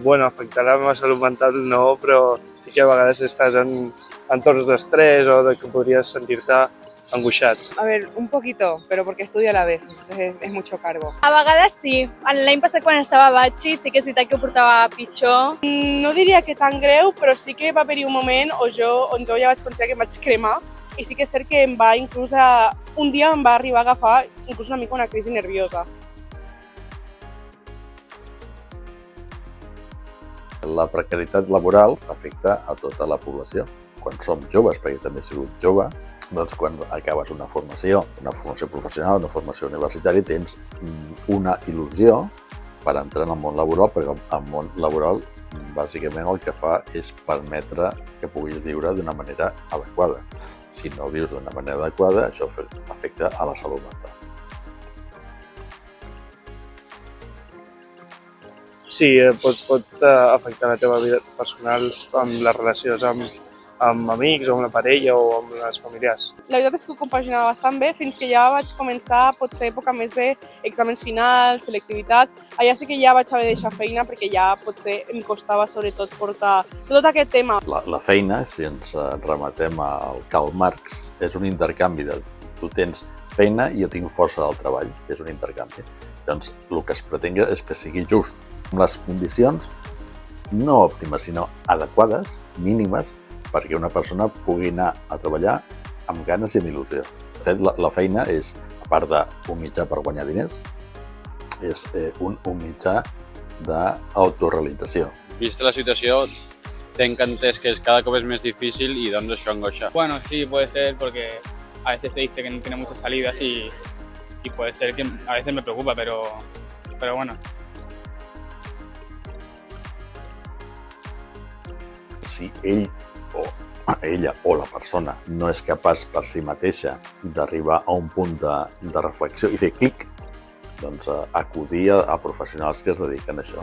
bueno, afectar la meva salut mental no, però sí que a vegades estàs en entorns d'estrès o de que podries sentir-te angoixat. A ver, un poquito, pero porque estudio a la vez, entonces es mucho cargo. A vegades sí. L'any passat quan estava a Batxi sí que és veritat que ho portava pitjor. No diria que tan greu, però sí que va haver-hi un moment on jo ja vaig considerar que em vaig cremar i sí que és cert que em va inclús un dia em va arribar a agafar inclús una mica una crisi nerviosa. La precarietat laboral afecta a tota la població. Quan som joves, perquè també he sigut jove, doncs quan acabes una formació professional, una formació universitària, tens una il·lusió per entrar en el món laboral, perquè el món laboral bàsicament el que fa és permetre que puguis viure d'una manera adequada. Si no vius d'una manera adequada, això afecta a la salut mental. Sí, pot afectar la teva vida personal amb les relacions amb amics o amb la parella o amb les familiars. La veritat és que ho compaginava bastant bé fins que ja vaig començar potser època més d'exàmens finals, selectivitat. Allà sí que ja vaig haver de deixar feina perquè ja potser em costava sobretot portar tot aquest tema. La feina, si ens rematem al Karl Marx, és un intercanvi de tu tens feina i jo tinc força del treball, que és un intercanvi. Doncs el que es pretén és que sigui just, amb les condicions no òptimes, sinó adequades, mínimes, perquè una persona pugui anar a treballar amb ganes i amb il·lusió. De fet, la feina és, a part d'un mitjà per guanyar diners, és un mitjà d'autorealització. Vista la situació, tenc entès que cada cop és més difícil i doncs això angoixa. Bueno, sí, puede ser porque a veces se dice que no tiene muchas salidas y puede ser que a veces me preocupa, pero bueno. Si ell o ella o la persona no és capaç per si mateixa d'arribar a un punt de reflexió i fer clic, doncs acudir a professionals que es dediquen a això.